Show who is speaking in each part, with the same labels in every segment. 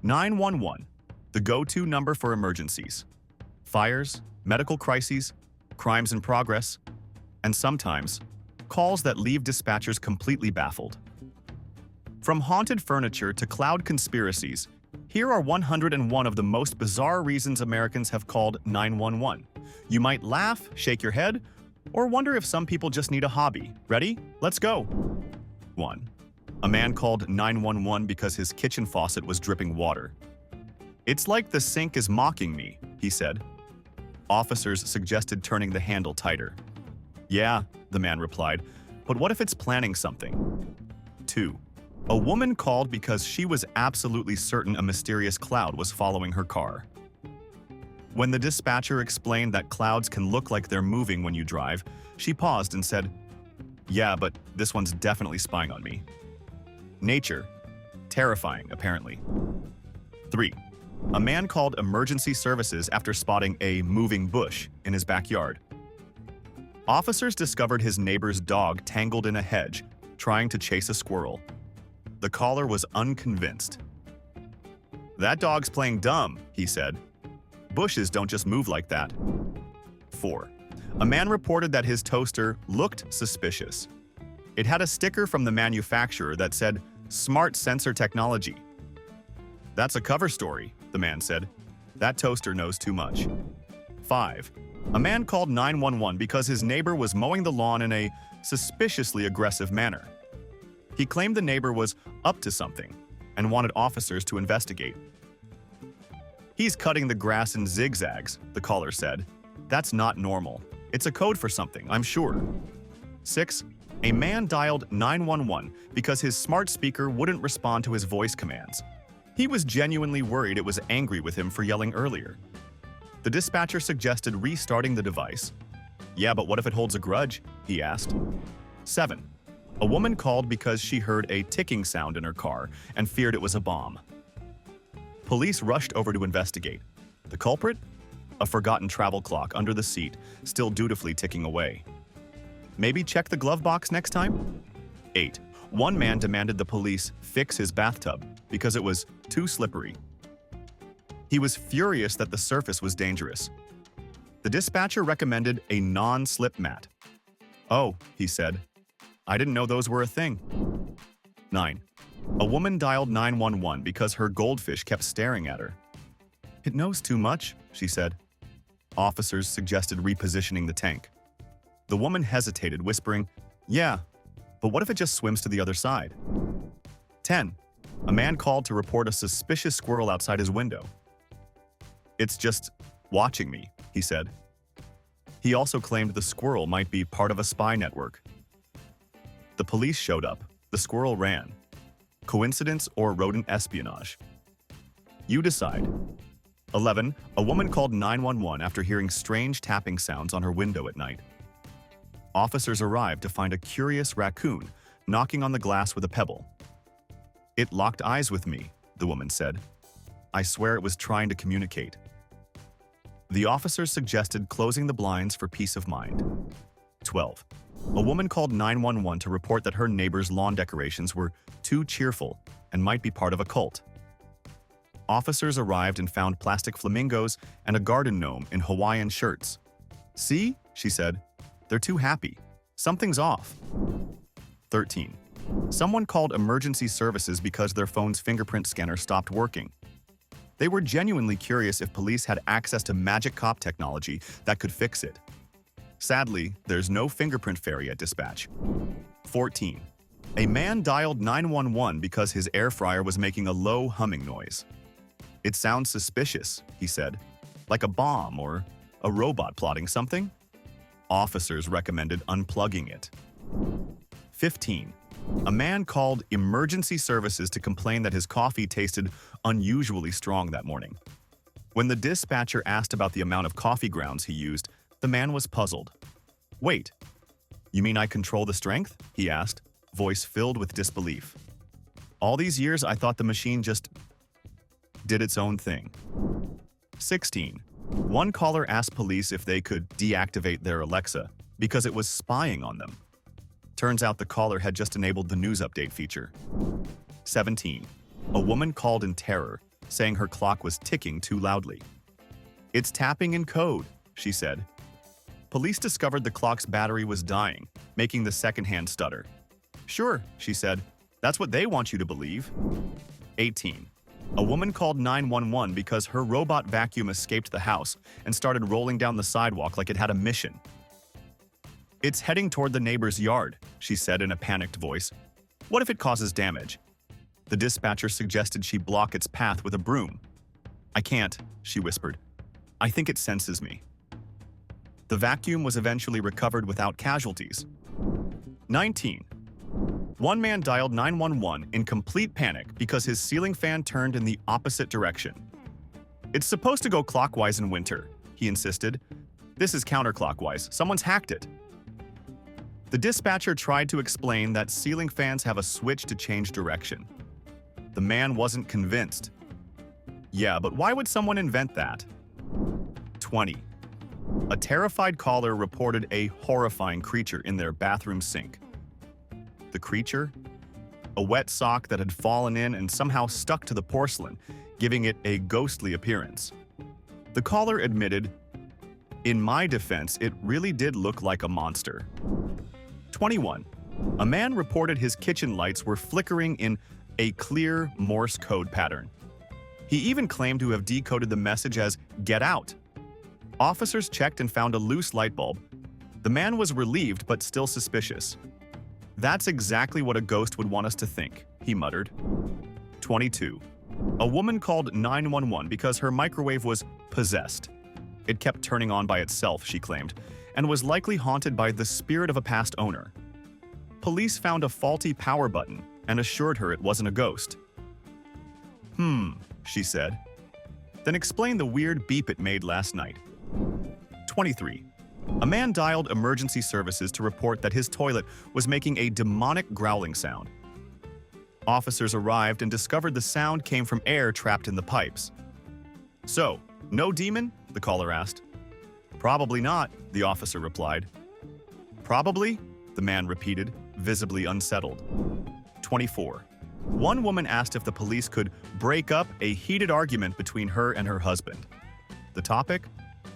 Speaker 1: 911, the go-to number for emergencies. Fires, medical crises, crimes in progress, and sometimes, calls that leave dispatchers completely baffled. From haunted furniture to cloud conspiracies, here are 101 of the most bizarre reasons Americans have called 911. You might laugh, shake your head, or wonder if some people just need a hobby. Ready? Let's go! 1. A man called 911 because his kitchen faucet was dripping water. "It's like the sink is mocking me," he said. Officers suggested turning the handle tighter. "Yeah," the man replied, "but what if it's planning something?" 2. A woman called because she was absolutely certain a mysterious cloud was following her car. When the dispatcher explained that clouds can look like they're moving when you drive, she paused and said, "Yeah, but this one's definitely spying on me." Nature. Terrifying, apparently. 3. A man called emergency services after spotting a moving bush in his backyard. Officers discovered his neighbor's dog tangled in a hedge, trying to chase a squirrel. The caller was unconvinced. "That dog's playing dumb," he said. "Bushes don't just move like that." 4. A man reported that his toaster looked suspicious. It had a sticker from the manufacturer that said, "Smart Sensor Technology." "That's a cover story," the man said. "That toaster knows too much." 5. A man called 911 because his neighbor was mowing the lawn in a suspiciously aggressive manner. He claimed the neighbor was up to something and wanted officers to investigate. "He's cutting the grass in zigzags," the caller said. "That's not normal. It's a code for something, I'm sure." 6. A man dialed 911 because his smart speaker wouldn't respond to his voice commands. He was genuinely worried it was angry with him for yelling earlier. The dispatcher suggested restarting the device. "Yeah, but what if it holds a grudge?" he asked. 7. A woman called because she heard a ticking sound in her car and feared it was a bomb. Police rushed over to investigate. The culprit? A forgotten travel clock under the seat, still dutifully ticking away. Maybe check the glove box next time? 8. One man demanded the police fix his bathtub because it was too slippery. He was furious that the surface was dangerous. The dispatcher recommended a non-slip mat. "Oh," he said, "I didn't know those were a thing." 9. A woman dialed 911 because her goldfish kept staring at her. "It knows too much," she said. Officers suggested repositioning the tank. The woman hesitated, whispering, "Yeah, but what if it just swims to the other side?" 10. A man called to report a suspicious squirrel outside his window. "It's just watching me," he said. He also claimed the squirrel might be part of a spy network. The police showed up. The squirrel ran. Coincidence or rodent espionage? You decide. 11. A woman called 911 after hearing strange tapping sounds on her window at night. Officers arrived to find a curious raccoon knocking on the glass with a pebble. "It locked eyes with me," the woman said. "I swear it was trying to communicate." The officers suggested closing the blinds for peace of mind. 12. A woman called 911 to report that her neighbor's lawn decorations were too cheerful and might be part of a cult. Officers arrived and found plastic flamingos and a garden gnome in Hawaiian shirts. "See," she said, "they're too happy. Something's off." 13. Someone called emergency services because their phone's fingerprint scanner stopped working. They were genuinely curious if police had access to magic cop technology that could fix it. Sadly, there's no fingerprint fairy at dispatch. 14. A man dialed 911 because his air fryer was making a low humming noise. "It sounds suspicious," he said, "like a bomb or a robot plotting something." Officers recommended unplugging it. 15. A man called emergency services to complain that his coffee tasted unusually strong that morning. When the dispatcher asked about the amount of coffee grounds he used, the man was puzzled. "Wait, you mean I control the strength?" he asked, voice filled with disbelief. "All these years I thought the machine just did its own thing." 16. One caller asked police if they could deactivate their Alexa because it was spying on them. Turns out the caller had just enabled the news update feature. 17. A woman called in terror saying her clock was ticking too loudly. "It's tapping in code," she said. Police discovered the clock's battery was dying, making the second hand stutter. "Sure," she said. "That's what they want you to believe." 18. A woman called 911 because her robot vacuum escaped the house and started rolling down the sidewalk like it had a mission. "It's heading toward the neighbor's yard," she said in a panicked voice. "What if it causes damage?" The dispatcher suggested she block its path with a broom. "I can't," she whispered. "I think it senses me." The vacuum was eventually recovered without casualties. 19. One man dialed 911 in complete panic because his ceiling fan turned in the opposite direction. "It's supposed to go clockwise in winter," he insisted. "This is counterclockwise. Someone's hacked it." The dispatcher tried to explain that ceiling fans have a switch to change direction. The man wasn't convinced. "Yeah, but why would someone invent that?" 20. A terrified caller reported a horrifying creature in their bathroom sink. The creature? A wet sock that had fallen in and somehow stuck to the porcelain, giving it a ghostly appearance. The caller admitted, "In my defense, it really did look like a monster." 21. A man reported his kitchen lights were flickering in a clear Morse code pattern. He even claimed to have decoded the message as "Get out." Officers checked and found a loose light bulb. The man was relieved but still suspicious. "That's exactly what a ghost would want us to think," he muttered. 22. A woman called 911 because her microwave was possessed. It kept turning on by itself, she claimed, and was likely haunted by the spirit of a past owner. Police found a faulty power button and assured her it wasn't a ghost. She said. "Then explain the weird beep it made last night." 23. A man dialed emergency services to report that his toilet was making a demonic growling sound. Officers arrived and discovered the sound came from air trapped in the pipes. "So, no demon?" the caller asked. "Probably not," the officer replied. "Probably?" the man repeated, visibly unsettled. 24. One woman asked if the police could break up a heated argument between her and her husband. The topic?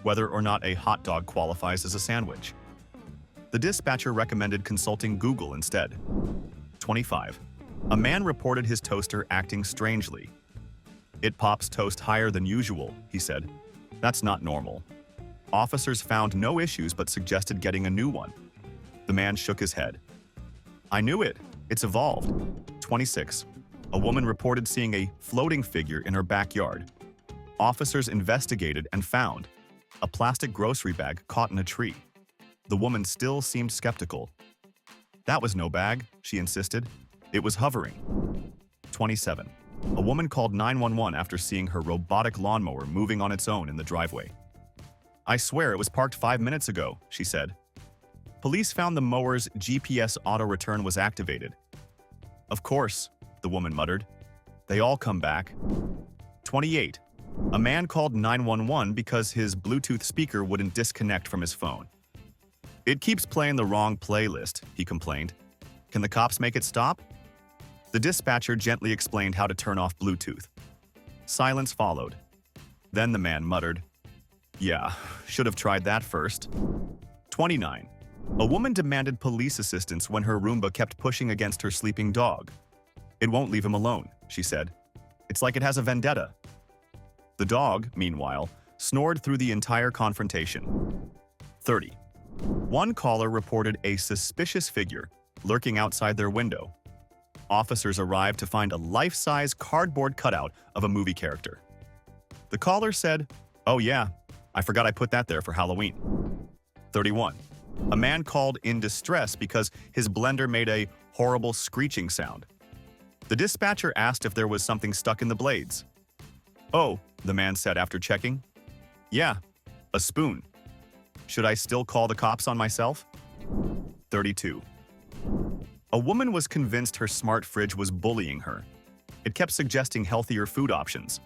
Speaker 1: Whether or not a hot dog qualifies as a sandwich. The dispatcher recommended consulting Google instead. 25. A man reported his toaster acting strangely. "It pops toast higher than usual," he said. "That's not normal." Officers found no issues but suggested getting a new one. The man shook his head. "I knew it. It's evolved." 26. A woman reported seeing a floating figure in her backyard. Officers investigated and found a plastic grocery bag caught in a tree. The woman still seemed skeptical. "That was no bag," she insisted. "It was hovering." 27. A woman called 911 after seeing her robotic lawnmower moving on its own in the driveway. "I swear it was parked 5 minutes ago," she said. Police found the mower's GPS auto return was activated. "Of course," the woman muttered. "They all come back." 28. A man called 911 because his Bluetooth speaker wouldn't disconnect from his phone. "It keeps playing the wrong playlist," he complained. "Can the cops make it stop?" The dispatcher gently explained how to turn off Bluetooth. Silence followed. Then the man muttered, "Yeah, should have tried that first." 29. A woman demanded police assistance when her Roomba kept pushing against her sleeping dog. "It won't leave him alone," she said. "It's like it has a vendetta." The dog, meanwhile, snored through the entire confrontation. 30. One caller reported a suspicious figure lurking outside their window. Officers arrived to find a life-size cardboard cutout of a movie character. The caller said, "Oh yeah, I forgot I put that there for Halloween." 31. A man called in distress because his blender made a horrible screeching sound. The dispatcher asked if there was something stuck in the blades. "Oh," the man said after checking. "Yeah, a spoon. Should I still call the cops on myself?" 32. A woman was convinced her smart fridge was bullying her. It kept suggesting healthier food options.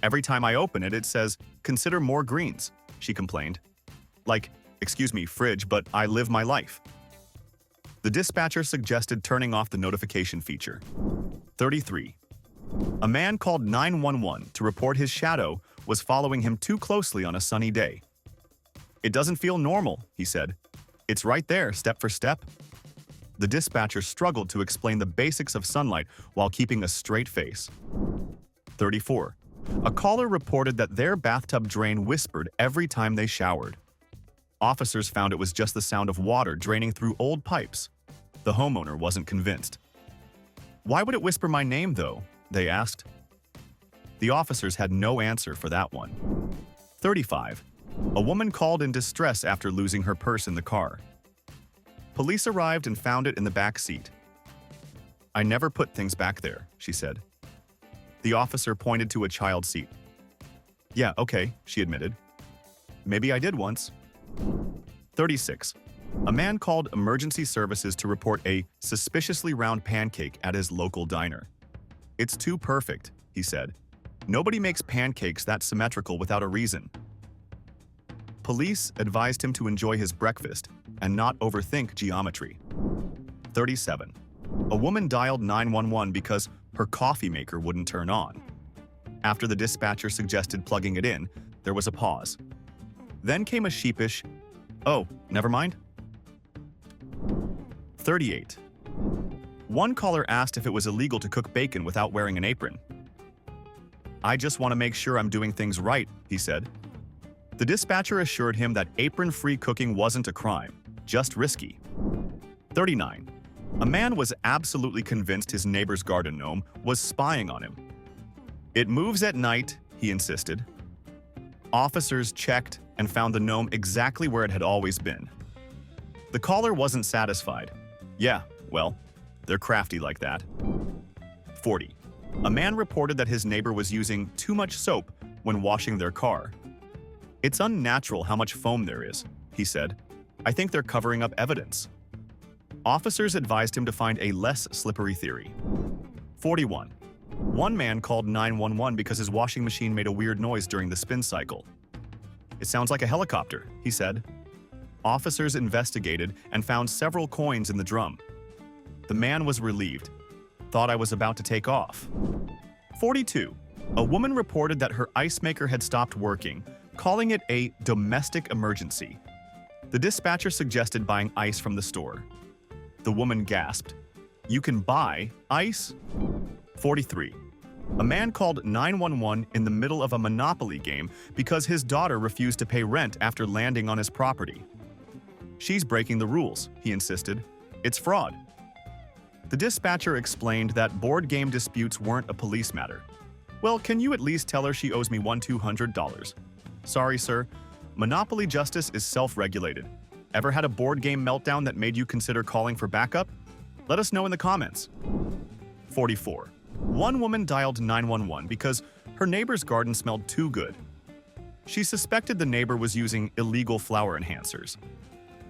Speaker 1: "Every time I open it, it says, 'Consider more greens,'" she complained. Like, "Excuse me, fridge, but I live my life." The dispatcher suggested turning off the notification feature. 33. A man called 911 to report his shadow was following him too closely on a sunny day. "It doesn't feel normal," he said. "It's right there, step for step." The dispatcher struggled to explain the basics of sunlight while keeping a straight face. 34. A caller reported that their bathtub drain whispered every time they showered. Officers found it was just the sound of water draining through old pipes. The homeowner wasn't convinced. "Why would it whisper my name, though?" they asked. The officers had no answer for that one. 35. A woman called in distress after losing her purse in the car. Police arrived and found it in the back seat. "I never put things back there," she said. The officer pointed to a child seat. "Yeah, okay," she admitted. "Maybe I did once." 36. A man called emergency services to report a suspiciously round pancake at his local diner. "It's too perfect," he said. "Nobody makes pancakes that symmetrical without a reason." Police advised him to enjoy his breakfast and not overthink geometry. 37. A woman dialed 911 because her coffee maker wouldn't turn on. After the dispatcher suggested plugging it in, there was a pause. Then came a sheepish, "Oh, never mind." 38. One caller asked if it was illegal to cook bacon without wearing an apron. "I just want to make sure I'm doing things right," he said. The dispatcher assured him that apron-free cooking wasn't a crime, just risky. 39. A man was absolutely convinced his neighbor's garden gnome was spying on him. "It moves at night," he insisted. Officers checked and found the gnome exactly where it had always been. The caller wasn't satisfied. "Yeah, well, they're crafty like that." 40. A man reported that his neighbor was using too much soap when washing their car. "It's unnatural how much foam there is," he said. "I think they're covering up evidence." Officers advised him to find a less slippery theory. 41. One man called 911 because his washing machine made a weird noise during the spin cycle. "It sounds like a helicopter," he said. Officers investigated and found several coins in the drum. The man was relieved. "Thought I was about to take off." 42. A woman reported that her ice maker had stopped working, calling it a domestic emergency. The dispatcher suggested buying ice from the store. The woman gasped. "You can buy ice?" 43. A man called 911 in the middle of a Monopoly game because his daughter refused to pay rent after landing on his property. "She's breaking the rules," he insisted. "It's fraud." The dispatcher explained that board game disputes weren't a police matter. "Well, can you at least tell her she owes me $200? "Sorry, sir. Monopoly justice is self-regulated. Ever had a board game meltdown that made you consider calling for backup? Let us know in the comments." 44. One woman dialed 911 because her neighbor's garden smelled too good. She suspected the neighbor was using illegal flower enhancers.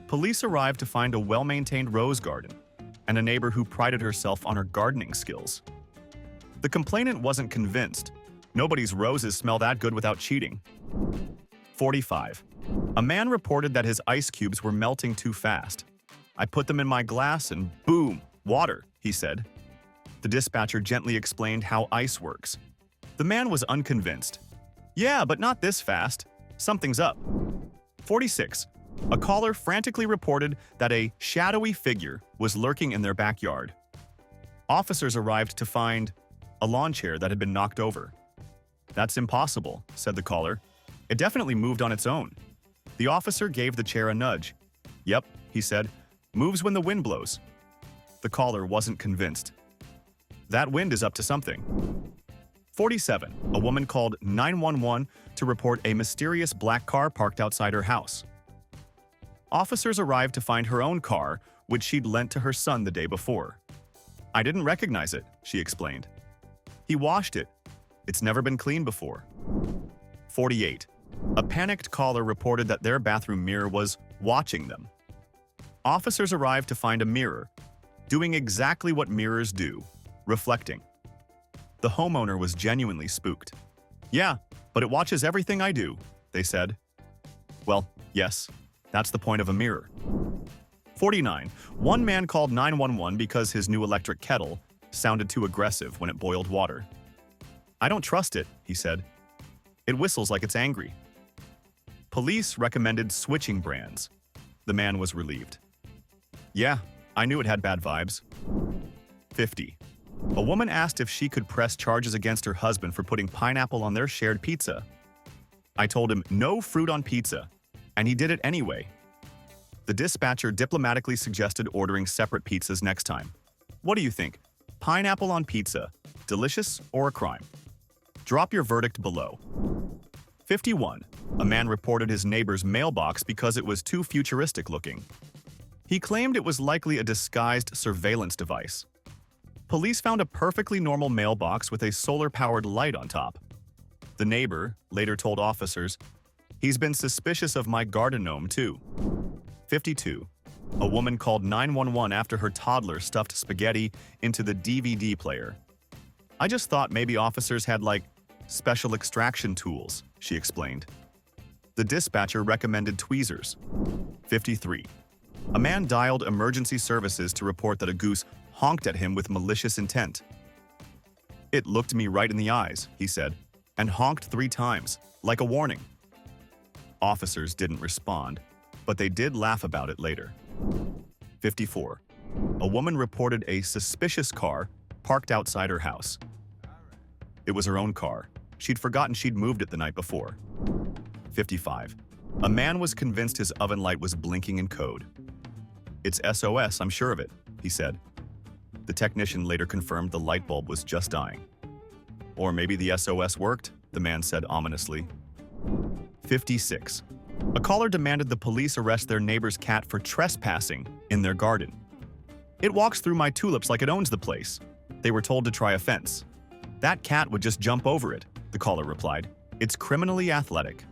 Speaker 1: Police arrived to find a well-maintained rose garden and a neighbor who prided herself on her gardening skills. The complainant wasn't convinced. Nobody's roses smell that good without cheating. 45. A man reported that his ice cubes were melting too fast. "I put them in my glass and boom, water," he said. The dispatcher gently explained how ice works. The man was unconvinced. "Yeah, but not this fast. Something's up." 46. A caller frantically reported that a shadowy figure was lurking in their backyard. Officers arrived to find a lawn chair that had been knocked over. "That's impossible," said the caller. "It definitely moved on its own." The officer gave the chair a nudge. "Yep," he said. "Moves when the wind blows." The caller wasn't convinced. "That wind is up to something." 47. A woman called 911 to report a mysterious black car parked outside her house. Officers arrived to find her own car, which she'd lent to her son the day before. "I didn't recognize it," she explained. "He washed it. It's never been cleaned before." 48. A panicked caller reported that their bathroom mirror was watching them. Officers arrived to find a mirror, doing exactly what mirrors do, reflecting. The homeowner was genuinely spooked. "Yeah, but it watches everything I do," they said. Well, yes, that's the point of a mirror. 49. One man called 911 because his new electric kettle sounded too aggressive when it boiled water. I don't trust it, he said. It whistles like it's angry. Police recommended switching brands. The man was relieved. Yeah, I knew it had bad vibes. 50. A woman asked if she could press charges against her husband for putting pineapple on their shared pizza. I told him no fruit on pizza, and he did it anyway. The dispatcher diplomatically suggested ordering separate pizzas next time. What do you think? Pineapple on pizza, delicious or a crime? Drop your verdict below. 51. A man reported his neighbor's mailbox because it was too futuristic looking. He claimed it was likely a disguised surveillance device. Police found a perfectly normal mailbox with a solar-powered light on top. The neighbor later told officers, "He's been suspicious of my garden gnome too." 52. A woman called 911 after her toddler stuffed spaghetti into the DVD player. I just thought maybe officers had, special extraction tools, she explained. The dispatcher recommended tweezers. 53. A man dialed emergency services to report that a goose honked at him with malicious intent. It looked me right in the eyes, he said, and honked 3 times, like a warning. Officers didn't respond, but they did laugh about it later. 54. A woman reported a suspicious car parked outside her house. It was her own car. She'd forgotten she'd moved it the night before. 55. A man was convinced his oven light was blinking in code. "It's SOS, I'm sure of it," he said. The technician later confirmed the light bulb was just dying. "Or maybe the SOS worked," the man said ominously. 56. A caller demanded the police arrest their neighbor's cat for trespassing in their garden. "It walks through my tulips like it owns the place." They were told to try a fence. "That cat would just jump over it," the caller replied. "It's criminally athletic."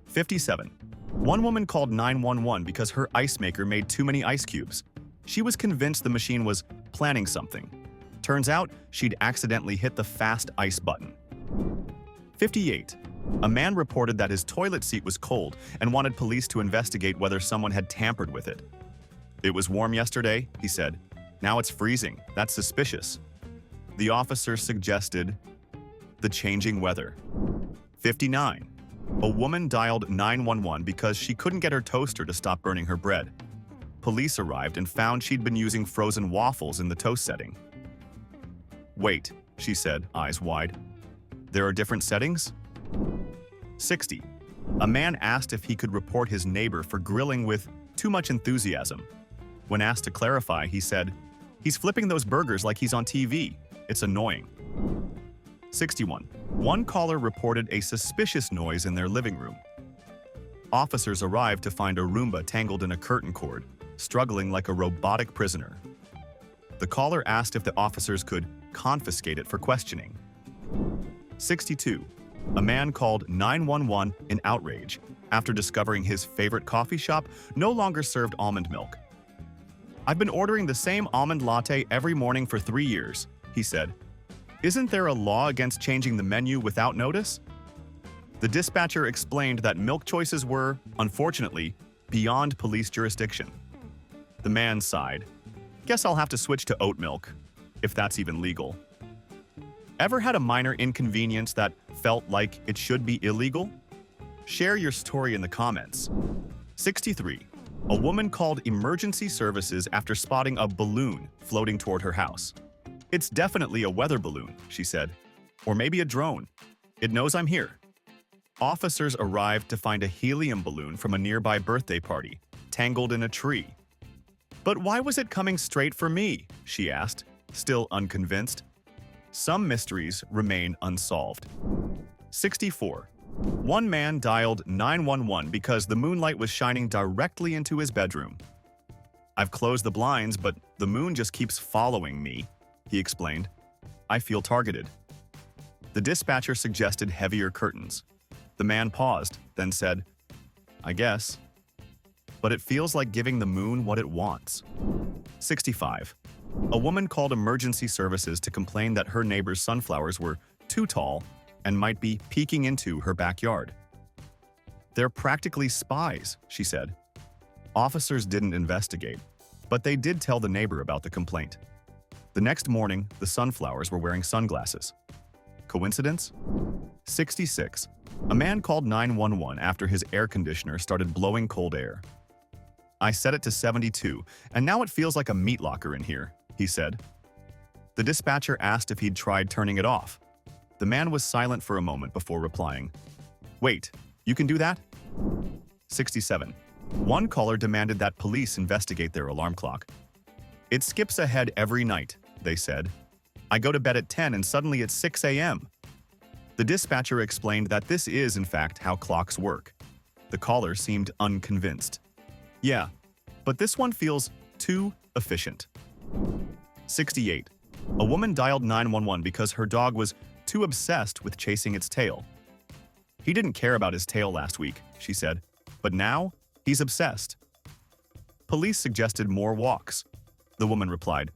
Speaker 1: 57. One woman called 911 because her ice maker made too many ice cubes. She was convinced the machine was planning something. Turns out, she'd accidentally hit the fast ice button. 58. A man reported that his toilet seat was cold and wanted police to investigate whether someone had tampered with it. "It was warm yesterday," he said. "Now it's freezing. That's suspicious." The officer suggested the changing weather. 59. A woman dialed 911 because she couldn't get her toaster to stop burning her bread. Police arrived and found she'd been using frozen waffles in the toast setting. "Wait," she said, eyes wide. "There are different settings?" 60. A man asked if he could report his neighbor for grilling with too much enthusiasm. When asked to clarify, he said, "He's flipping those burgers like he's on TV. It's annoying." 61. One caller reported a suspicious noise in their living room. Officers arrived to find a Roomba tangled in a curtain cord, struggling like a robotic prisoner. The caller asked if the officers could confiscate it for questioning. 62. A man called 911 in outrage after discovering his favorite coffee shop no longer served almond milk. "I've been ordering the same almond latte every morning for 3 years, he said. "Isn't there a law against changing the menu without notice?" The dispatcher explained that milk choices were, unfortunately, beyond police jurisdiction. The man sighed. "Guess I'll have to switch to oat milk, if that's even legal." Ever had a minor inconvenience that felt like it should be illegal? Share your story in the comments. 63. A woman called emergency services after spotting a balloon floating toward her house. "It's definitely a weather balloon," she said. "Or maybe a drone. It knows I'm here." Officers arrived to find a helium balloon from a nearby birthday party, tangled in a tree. "But why was it coming straight for me?" she asked, still unconvinced. Some mysteries remain unsolved. 64. One man dialed 911 because the moonlight was shining directly into his bedroom. "I've closed the blinds, but the moon just keeps following me," he explained. "I feel targeted." The dispatcher suggested heavier curtains. The man paused, then said, "I guess. But it feels like giving the moon what it wants." 65. A woman called emergency services to complain that her neighbor's sunflowers were too tall and might be peeking into her backyard. "They're practically spies," she said. Officers didn't investigate, but they did tell the neighbor about the complaint. The next morning, the sunflowers were wearing sunglasses. Coincidence? 66. A man called 911 after his air conditioner started blowing cold air. I set it to 72, and now it feels like a meat locker in here, he said. The dispatcher asked if he'd tried turning it off. The man was silent for a moment before replying. Wait, you can do that? 67. One caller demanded that police investigate their alarm clock. It skips ahead every night, they said. I go to bed at 10 and suddenly it's 6 a.m. The dispatcher explained that this is, in fact, how clocks work. The caller seemed unconvinced. Yeah, but this one feels too efficient. 68. A woman dialed 911 because her dog was too obsessed with chasing its tail. He didn't care about his tail last week, she said, but now he's obsessed. Police suggested more walks. The woman replied,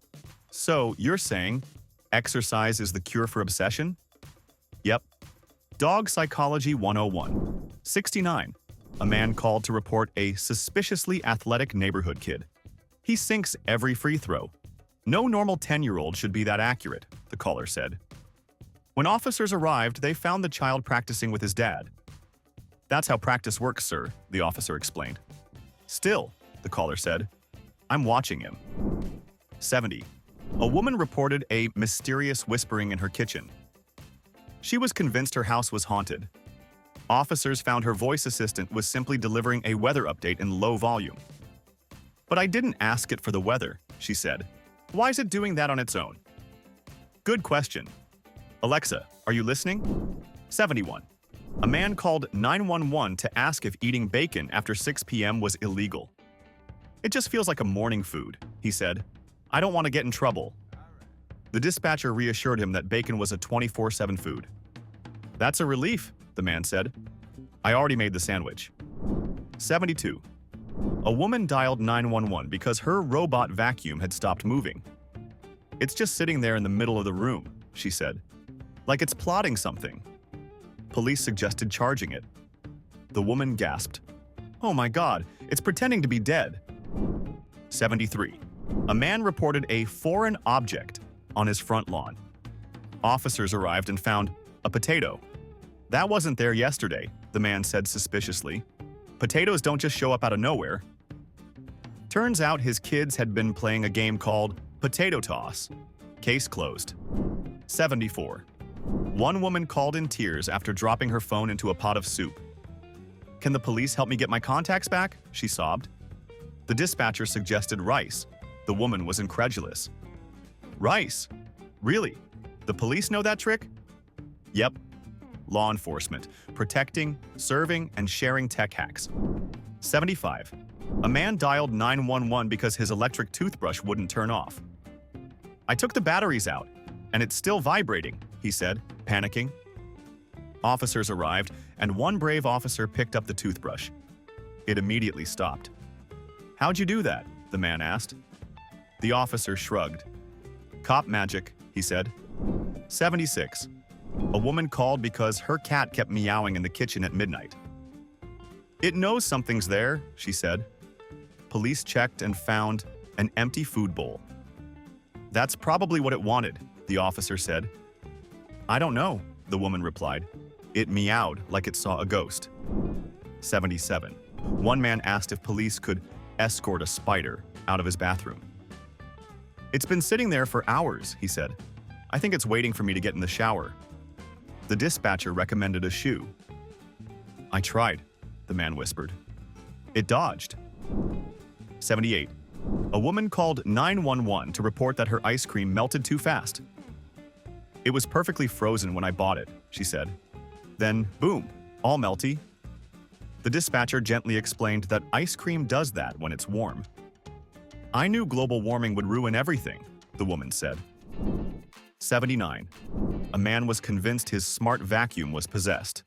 Speaker 1: So, you're saying exercise is the cure for obsession? Yep. Dog Psychology 101. 69. A man called to report a suspiciously athletic neighborhood kid. He sinks every free throw. No normal 10-year-old should be that accurate, the caller said. When officers arrived, they found the child practicing with his dad. That's how practice works, sir, the officer explained. Still, the caller said, I'm watching him. 70. A woman reported a mysterious whispering in her kitchen. She was convinced her house was haunted. Officers found her voice assistant was simply delivering a weather update in low volume. But I didn't ask it for the weather, she said. Why is it doing that on its own? Good question. Alexa, are you listening? 71. A man called 911 to ask if eating bacon after 6 p.m. was illegal. It just feels like a morning food, he said. I don't want to get in trouble. The dispatcher reassured him that bacon was a 24/7 food. That's a relief, the man said. I already made the sandwich. 72. A woman dialed 911 because her robot vacuum had stopped moving. It's just sitting there in the middle of the room, she said. Like it's plotting something. Police suggested charging it. The woman gasped. Oh my God, it's pretending to be dead. 73. A man reported a foreign object on his front lawn. Officers arrived and found a potato. That wasn't there yesterday, the man said suspiciously. Potatoes don't just show up out of nowhere. Turns out his kids had been playing a game called Potato Toss. Case closed. 74. One woman called in tears after dropping her phone into a pot of soup. Can the police help me get my contacts back? She sobbed. The dispatcher suggested rice. The woman was incredulous. Rice? Really? The police know that trick? Yep. Law enforcement, protecting, serving, and sharing tech hacks. 75. A man dialed 911 because his electric toothbrush wouldn't turn off. I took the batteries out, and it's still vibrating, he said, panicking. Officers arrived, and one brave officer picked up the toothbrush. It immediately stopped. How'd you do that? The man asked. The officer shrugged. Cop magic, he said. 76. A woman called because her cat kept meowing in the kitchen at midnight. It knows something's there, she said. Police checked and found an empty food bowl. That's probably what it wanted, the officer said. I don't know, the woman replied. It meowed like it saw a ghost. 77. One man asked if police could escort a spider out of his bathroom. It's been sitting there for hours, he said. I think it's waiting for me to get in the shower. The dispatcher recommended a shoe. I tried, the man whispered. It dodged. 78. A woman called 911 to report that her ice cream melted too fast. It was perfectly frozen when I bought it, she said. Then, boom, all melty. The dispatcher gently explained that ice cream does that when it's warm. I knew global warming would ruin everything, the woman said. 79. A man was convinced his smart vacuum was possessed.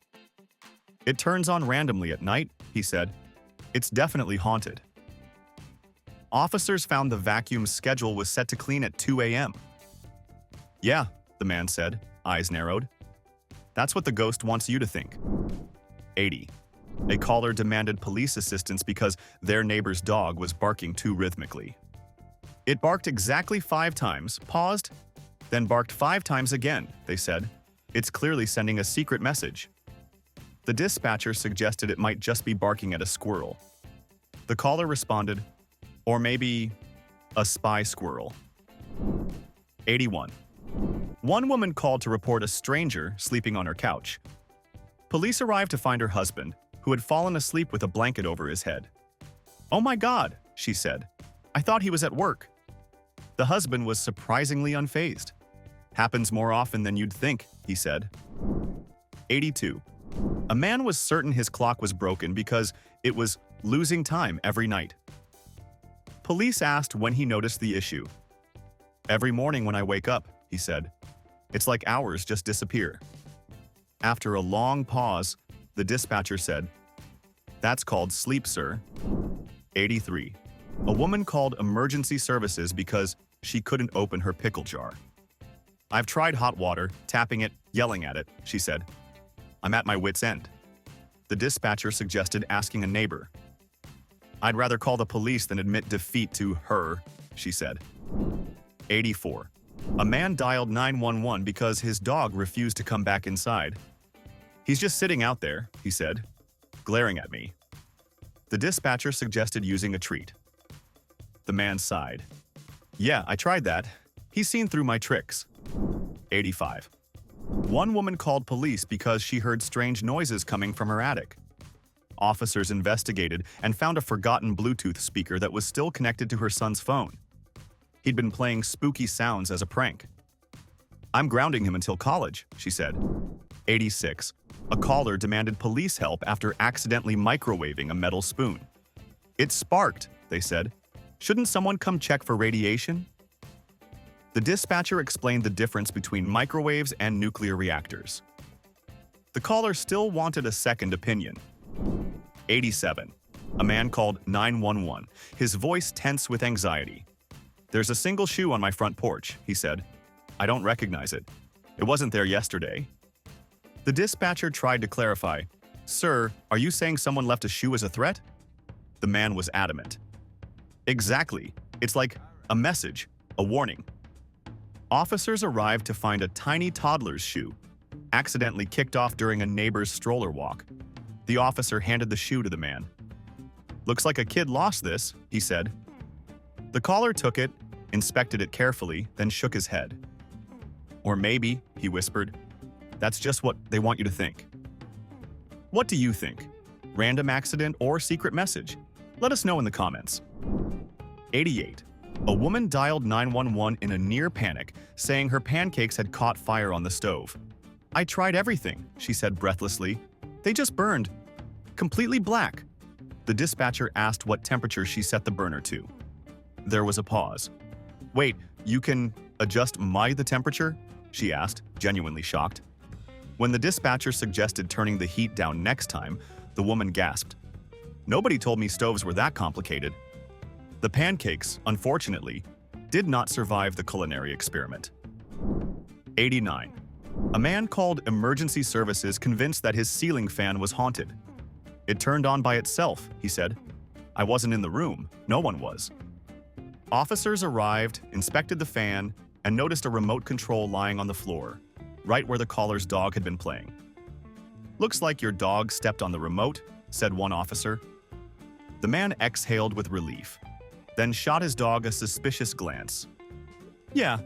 Speaker 1: It turns on randomly at night, he said. It's definitely haunted. Officers found the vacuum's schedule was set to clean at 2 a.m. Yeah, the man said, eyes narrowed. That's what the ghost wants you to think. 80. A caller demanded police assistance because their neighbor's dog was barking too rhythmically. It barked exactly 5 times, paused, then barked 5 times again, they said. It's clearly sending a secret message. The dispatcher suggested it might just be barking at a squirrel. The caller responded, or maybe a spy squirrel. 81. One woman called to report a stranger sleeping on her couch. Police arrived to find her husband, who had fallen asleep with a blanket over his head. "Oh my God," she said. "I thought he was at work." The husband was surprisingly unfazed. "Happens more often than you'd think," he said. 82. A man was certain his clock was broken because it was losing time every night. Police asked when he noticed the issue. "Every morning when I wake up," he said. "It's like hours just disappear." After a long pause, the dispatcher said, "That's called sleep, sir." 83. A woman called emergency services because she couldn't open her pickle jar. "I've tried hot water, tapping it, yelling at it," she said. "I'm at my wit's end." The dispatcher suggested asking a neighbor. "I'd rather call the police than admit defeat to her," she said. 84. A man dialed 911 because his dog refused to come back inside. "He's just sitting out there," he said, glaring at me. The dispatcher suggested using a treat. The man sighed. "Yeah, I tried that. He's seen through my tricks." 85. One woman called police because she heard strange noises coming from her attic. Officers investigated and found a forgotten Bluetooth speaker that was still connected to her son's phone. He'd been playing spooky sounds as a prank. "I'm grounding him until college," she said. 86. A caller demanded police help after accidentally microwaving a metal spoon. "It sparked," they said. "Shouldn't someone come check for radiation?" The dispatcher explained the difference between microwaves and nuclear reactors. The caller still wanted a second opinion. 87. A man called 911, his voice tense with anxiety. "There's a single shoe on my front porch," he said. "I don't recognize it. It wasn't there yesterday." The dispatcher tried to clarify. "Sir, are you saying someone left a shoe as a threat?" The man was adamant. "Exactly. It's like a message, a warning." Officers arrived to find a tiny toddler's shoe, accidentally kicked off during a neighbor's stroller walk. The officer handed the shoe to the man. "Looks like a kid lost this," he said. The caller took it, inspected it carefully, then shook his head. "Or maybe," he whispered, "that's just what they want you to think." What do you think? Random accident or secret message? Let us know in the comments. 88. A woman dialed 911 in a near panic, saying her pancakes had caught fire on the stove. "I tried everything," she said breathlessly. "They just burned. Completely black." The dispatcher asked what temperature she set the burner to. There was a pause. "Wait, you can adjust the temperature?" she asked, genuinely shocked. When the dispatcher suggested turning the heat down next time, the woman gasped. "Nobody told me stoves were that complicated." The pancakes, unfortunately, did not survive the culinary experiment. 89. A man called emergency services convinced that his ceiling fan was haunted. "It turned on by itself," he said. "I wasn't in the room. No one was." Officers arrived, inspected the fan, and noticed a remote control lying on the floor, right where the caller's dog had been playing. "Looks like your dog stepped on the remote," said one officer. The man exhaled with relief, then shot his dog a suspicious glance. "Yeah,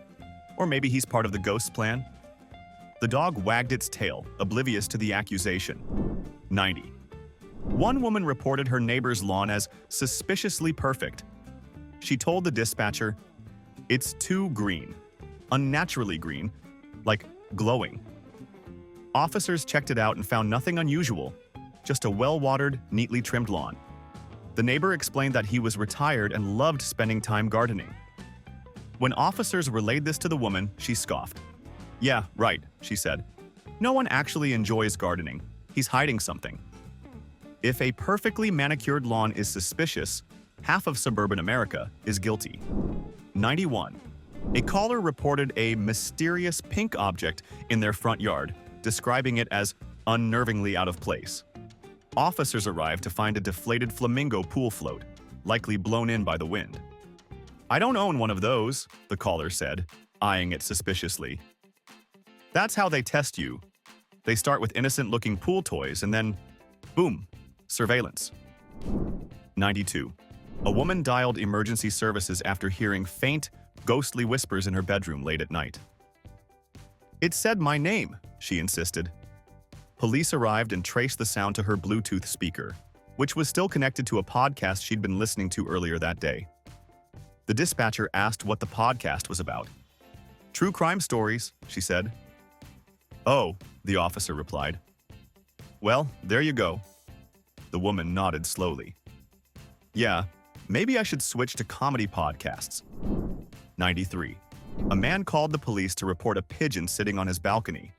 Speaker 1: or maybe he's part of the ghost's plan." The dog wagged its tail, oblivious to the accusation. 90. One woman reported her neighbor's lawn as suspiciously perfect. She told the dispatcher, "It's too green, unnaturally green, like glowing." Officers checked it out and found nothing unusual, just a well-watered, neatly trimmed lawn. The neighbor explained that he was retired and loved spending time gardening. When officers relayed this to the woman, she scoffed. "Yeah, right," she said. "No one actually enjoys gardening. He's hiding something." If a perfectly manicured lawn is suspicious, half of suburban America is guilty. 91. A caller reported a mysterious pink object in their front yard, describing it as unnervingly out of place. Officers arrived to find a deflated flamingo pool float, likely blown in by the wind. "I don't own one of those," the caller said, eyeing it suspiciously. That's how they test you. They start with innocent-looking pool toys and then, boom, surveillance. 92. A woman dialed emergency services after hearing faint, ghostly whispers in her bedroom late at night. "It said my name," she insisted. Police arrived and traced the sound to her Bluetooth speaker, which was still connected to a podcast she'd been listening to earlier that day. The dispatcher asked what the podcast was about. "True crime stories," she said. "Oh," the officer replied. "Well, there you go." The woman nodded slowly. "Yeah, maybe I should switch to comedy podcasts." 93. A man called the police to report a pigeon sitting on his balcony.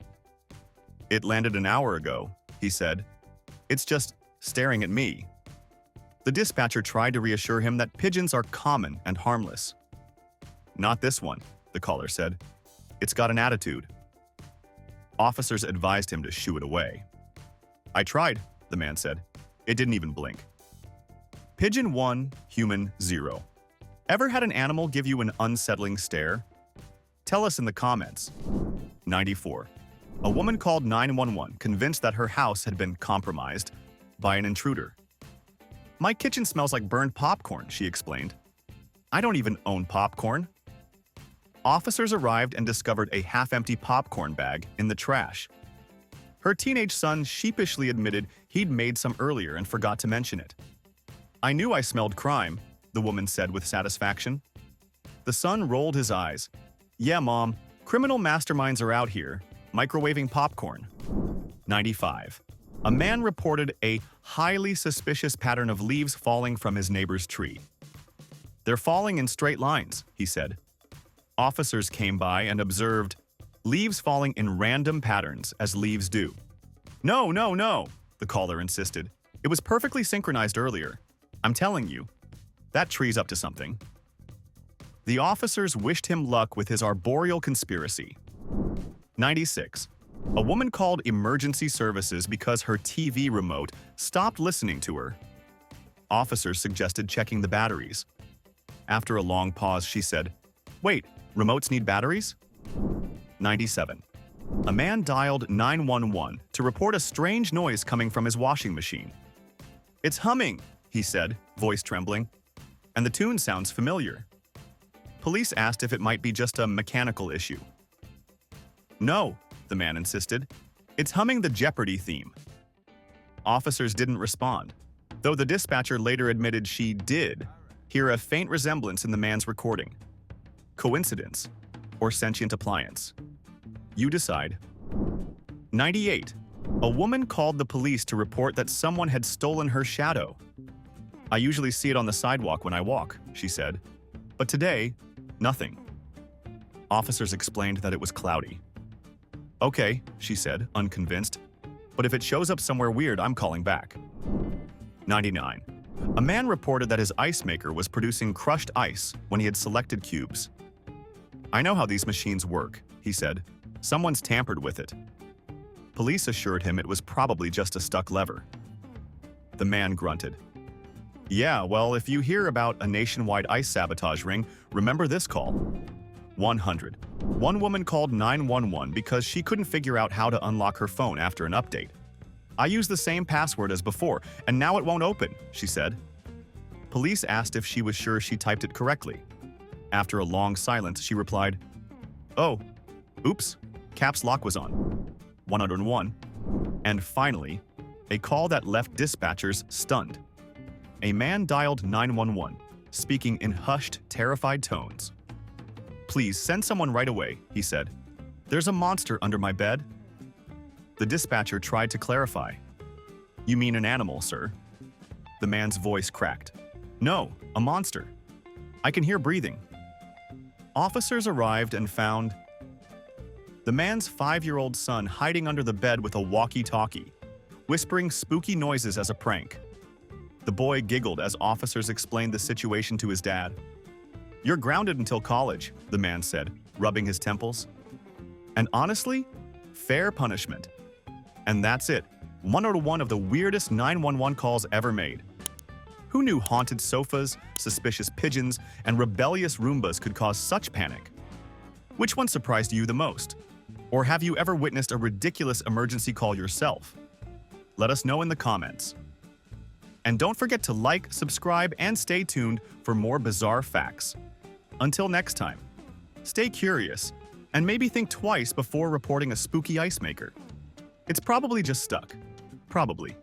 Speaker 1: "It landed an hour ago," he said. "It's just staring at me." The dispatcher tried to reassure him that pigeons are common and harmless. "Not this one," the caller said. "It's got an attitude." Officers advised him to shoo it away. "I tried," the man said. "It didn't even blink." Pigeon 1, human 0. Ever had an animal give you an unsettling stare? Tell us in the comments. 94. A woman called 911 convinced that her house had been compromised by an intruder. "My kitchen smells like burned popcorn," she explained. "I don't even own popcorn." Officers arrived and discovered a half-empty popcorn bag in the trash. Her teenage son sheepishly admitted he'd made some earlier and forgot to mention it. "I knew I smelled crime," the woman said with satisfaction. The son rolled his eyes. "Yeah, Mom, criminal masterminds are out here, microwaving popcorn." 95. A man reported a highly suspicious pattern of leaves falling from his neighbor's tree. "They're falling in straight lines," he said. Officers came by and observed leaves falling in random patterns, as leaves do. "No, no, no," the caller insisted. "It was perfectly synchronized earlier. I'm telling you, that tree's up to something." The officers wished him luck with his arboreal conspiracy. 96. A woman called emergency services because her TV remote stopped listening to her. Officers suggested checking the batteries. After a long pause, she said, "Wait, remotes need batteries?" 97. A man dialed 911 to report a strange noise coming from his washing machine. "It's humming," he said, voice trembling, "and the tune sounds familiar." Police asked if it might be just a mechanical issue. "No," the man insisted. "It's humming the Jeopardy theme." Officers didn't respond, though the dispatcher later admitted she did hear a faint resemblance in the man's recording. Coincidence or sentient appliance? You decide. 98. A woman called the police to report that someone had stolen her shadow. "I usually see it on the sidewalk when I walk," she said. "But today, nothing." Officers explained that it was cloudy. "Okay," she said, unconvinced. "But if it shows up somewhere weird, I'm calling back." 99. A man reported that his ice maker was producing crushed ice when he had selected cubes. "I know how these machines work," he said. "Someone's tampered with it." Police assured him it was probably just a stuck lever. The man grunted. "Yeah, well, if you hear about a nationwide ice sabotage ring, remember this call." 100. One woman called 911 because she couldn't figure out how to unlock her phone after an update. "I used the same password as before, and now it won't open," she said. Police asked if she was sure she typed it correctly. After a long silence, she replied, "Oh, oops, caps lock was on." 101. And finally, a call that left dispatchers stunned. A man dialed 911, speaking in hushed, terrified tones. "Please send someone right away," he said. "There's a monster under my bed." The dispatcher tried to clarify. "You mean an animal, sir?" The man's voice cracked. "No, a monster. I can hear breathing." Officers arrived and found the man's 5-year-old son hiding under the bed with a walkie-talkie, whispering spooky noises as a prank. The boy giggled as officers explained the situation to his dad. "You're grounded until college," the man said, rubbing his temples. "And honestly, fair punishment." And that's it. 101 of the weirdest 911 calls ever made. Who knew haunted sofas, suspicious pigeons, and rebellious Roombas could cause such panic? Which one surprised you the most? Or have you ever witnessed a ridiculous emergency call yourself? Let us know in the comments. And don't forget to like, subscribe, and stay tuned for more bizarre facts. Until next time, stay curious and maybe think twice before reporting a spooky ice maker. It's probably just stuck. Probably.